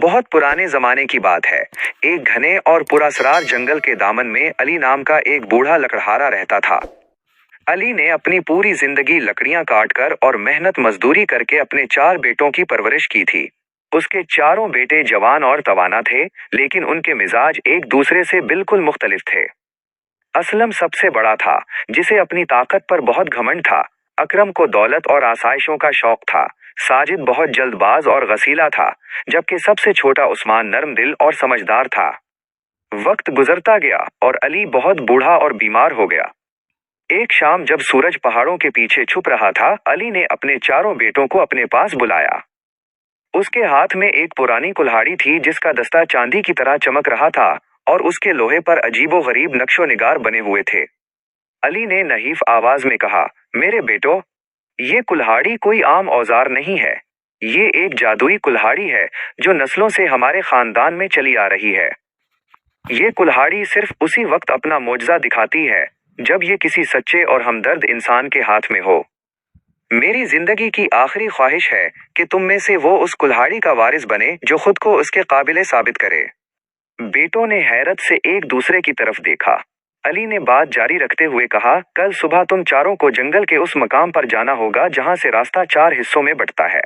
बहुत पुराने जमाने की बात है। एक घने और पुरस्कार जंगल के दामन में अली नाम का एक बूढ़ा लकड़हारा रहता था। अली ने अपनी पूरी जिंदगी लकड़ियां काटकर और मेहनत मजदूरी करके अपने 4 बेटों की परवरिश की थी। उसके चारों बेटे जवान और तवाना थे, लेकिन उनके मिजाज एक दूसरे से बिल्कुल मुख्तलिफ थे। असलम सबसे बड़ा था, जिसे अपनी ताकत पर बहुत घमंड था। अकरम को दौलत और आसाइशों का शौक था। साजिद बहुत जल्दबाज और गसीला था, जबकि सबसे छोटा उस्मान नरम दिल और समझदार था। वक्त गुजरता गया और अली बहुत बूढ़ा और बीमार हो गया। एक शाम जब सूरज पहाड़ों के पीछे छुप रहा था, अली ने अपने चारों बेटों को अपने पास बुलाया। उसके हाथ में एक पुरानी कुल्हाड़ी थी जिसका दस्ता चांदी की तरह चमक रहा था और उसके लोहे पर अजीबो गरीब नक्शो निगार बने हुए थे। अली ने नहीफ आवाज में कहा, मेरे बेटो, ये कुल्हाड़ी कोई आम औजार नहीं है। ये एक जादुई कुल्हाड़ी है जो नस्लों से हमारे खानदान में चली आ रही है। ये कुल्हाड़ी सिर्फ उसी वक्त अपना मोजज़ा दिखाती है जब ये किसी सच्चे और हमदर्द इंसान के हाथ में हो। मेरी जिंदगी की आखिरी ख्वाहिश है कि तुम में से वो उस कुल्हाड़ी का वारिस बने जो खुद को उसके काबिले साबित करे। बेटों ने हैरत से एक दूसरे की तरफ देखा। अली ने बात जारी रखते हुए कहा, कल सुबह तुम चारों को जंगल के उस मकाम पर जाना होगा जहां से रास्ता 4 हिस्सों में बंटता है।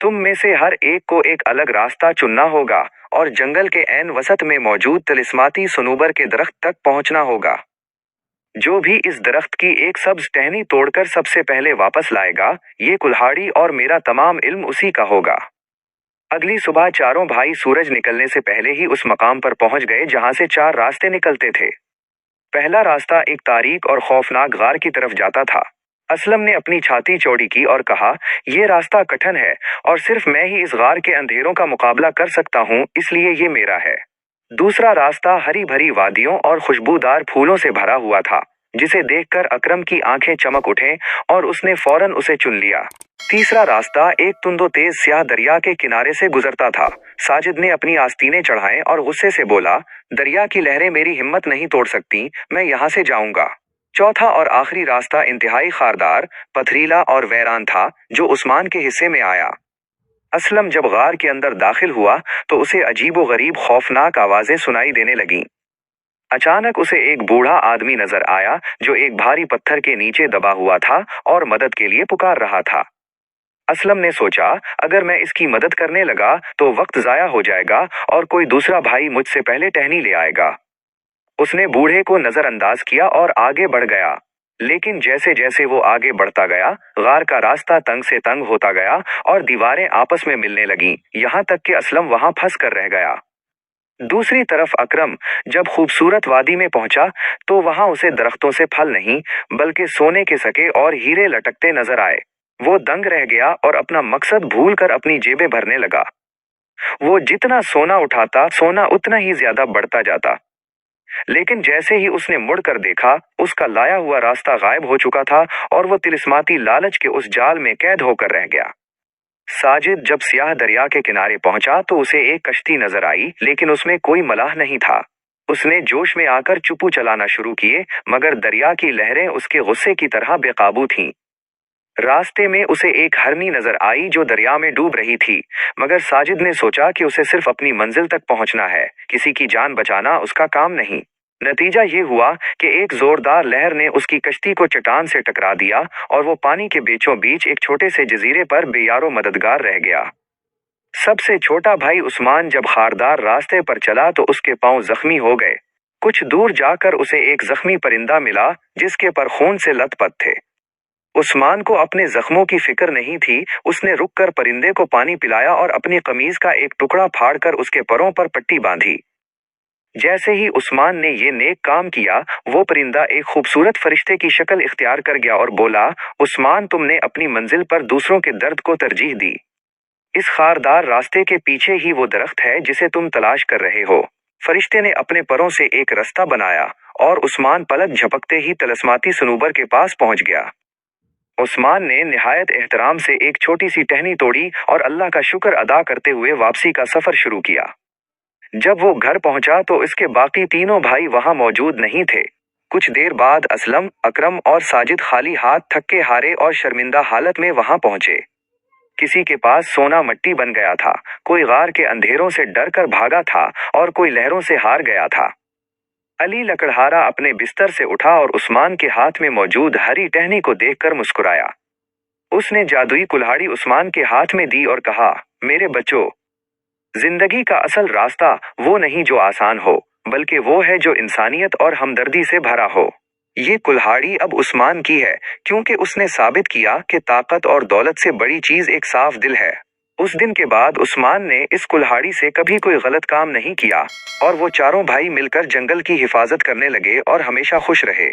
तुम में से हर एक को एक अलग रास्ता चुनना होगा और जंगल के ऐन वसत में मौजूद तिलिस्माती सनूबर के दरख्त तक पहुंचना होगा। जो भी इस दरख्त की एक सब्ज टहनी तोड़कर सबसे पहले वापस लाएगा, ये कुल्हाड़ी और मेरा तमाम इल्म उसी का होगा। अगली सुबह चारों भाई सूरज निकलने से पहले ही उस मकाम पर पहुंच गए जहां से 4 रास्ते निकलते थे। पहला रास्ता एक तारीक और खौफनाक गार की तरफ जाता था। असलम ने अपनी छाती चौड़ी की और कहा, यह रास्ता कठिन है और सिर्फ मैं ही इस गार के अंधेरों का मुकाबला कर सकता हूँ, इसलिए ये मेरा है। दूसरा रास्ता हरी भरी वादियों और खुशबूदार फूलों से भरा हुआ था, जिसे देखकर अकरम की आंखें चमक उठें और उसने फौरन उसे चुन लिया। तीसरा रास्ता एक तुंदो तेज स्याह दरिया के किनारे से गुजरता था। साजिद ने अपनी आस्तीनें चढ़ाएं और गुस्से से बोला, दरिया की लहरें मेरी हिम्मत नहीं तोड़ सकती, मैं यहाँ से जाऊंगा। चौथा और आखिरी रास्ता इंतहाई खारदार, पथरीला और वैरान था, जो उस्मान के हिस्से में आया। असलम जब गार के अंदर दाखिल हुआ तो उसे अजीबो गरीब खौफनाक आवाजें सुनाई देने लगीं। अचानक उसे एक बूढ़ा आदमी नजर आया जो एक भारी पत्थर के नीचे दबा हुआ था और मदद के लिए पुकार रहा था। असलम ने सोचा, अगर मैं इसकी मदद करने लगा तो वक्त जाया हो जाएगा और कोई दूसरा भाई मुझसे पहले टहनी ले आएगा। उसने बूढ़े को नजरअंदाज किया और आगे बढ़ गया, लेकिन जैसे जैसे वो आगे बढ़ता गया, गार का रास्ता तंग से तंग होता गया और दीवारें आपस में मिलने लगीं, यहाँ तक कि असलम वहां फंस कर रह गया। दूसरी तरफ अकरम जब खूबसूरत वादी में पहुंचा तो वहां उसे दरख्तों से फल नहीं बल्कि सोने के सके और हीरे लटकते नजर आए। वो दंग रह गया और अपना मकसद भूलकर अपनी जेबें भरने लगा। वो जितना सोना उठाता, सोना उतना ही ज्यादा बढ़ता जाता। लेकिन जैसे ही उसने मुड़कर देखा, उसका लाया हुआ रास्ता गायब हो चुका था और वो तिलिस्माती लालच के उस जाल में कैद होकर रह गया। साजिद जब स्याह दरिया के किनारे पहुंचा तो उसे एक कश्ती नजर आई, लेकिन उसमें कोई मलाह नहीं था। उसने जोश में आकर चुप्पू चलाना शुरू किए, मगर दरिया की लहरें उसके गुस्से की तरह बेकाबू थीं। रास्ते में उसे एक हरनी नजर आई जो दरिया में डूब रही थी, मगर साजिद ने सोचा कि उसे सिर्फ अपनी मंजिल तक पहुंचना है, किसी की जान बचाना उसका काम नहीं। नतीजा ये हुआ कि एक जोरदार लहर ने उसकी कश्ती को चट्टान से टकरा दिया और वो पानी के बीचों बीच एक छोटे से जजीरे पर बेयारो मददगार रह गया। सबसे छोटा भाई उस्मान जब खारदार रास्ते पर चला तो उसके पांव जख्मी हो गए। कुछ दूर जाकर उसे एक जख्मी परिंदा मिला जिसके पर खून से लथपथ थे। उस्मान को अपने जख्मों की फिक्र नहीं थी। उसने रुककर परिंदे को पानी पिलाया और अपनी कमीज का एक टुकड़ा फाड़कर उसके परों पर पट्टी बांधी। जैसे ही उस्मान ने ये नेक काम किया, वो परिंदा एक खूबसूरत फरिश्ते की शक्ल इख्तियार कर गया और बोला, उस्मान, तुमने अपनी मंजिल पर दूसरों के दर्द को तरजीह दी। इस खारदार रास्ते के पीछे ही वो दरख्त है जिसे तुम तलाश कर रहे हो। फरिश्ते ने अपने परों से एक रास्ता बनाया और उस्मान पलक झपकते ही तिलिस्माती सनूबर के पास पहुंच गया। उस्मान ने निहायत एहतराम से एक छोटी सी टहनी तोड़ी और अल्लाह का शुक्र अदा करते हुए वापसी का सफर शुरू किया। जब वो घर पहुंचा तो इसके बाकी तीनों भाई वहां मौजूद नहीं थे। कुछ देर बाद असलम, अकरम और साजिद खाली हाथ, थके हारे और शर्मिंदा हालत में वहां पहुंचे। किसी के पास सोना मट्टी बन गया था, कोई गार के अंधेरों से डर कर भागा था और कोई लहरों से हार गया था। अली लकड़हारा अपने बिस्तर से उठा और उस्मान के हाथ में मौजूद हरी टहनी को देखकर मुस्कुराया। उसने जादुई कुल्हाड़ी उस्मान के हाथ में दी और कहा, मेरे बच्चों, जिंदगी का असल रास्ता वो नहीं जो आसान हो, बल्कि वो है जो इंसानियत और हमदर्दी से भरा हो। ये कुल्हाड़ी अब उस्मान की है, क्योंकि उसने साबित किया कि ताकत और दौलत से बड़ी चीज एक साफ दिल है। उस दिन के बाद उस्मान ने इस कुल्हाड़ी से कभी कोई गलत काम नहीं किया और वो चारों भाई मिलकर जंगल की हिफाजत करने लगे और हमेशा खुश रहे।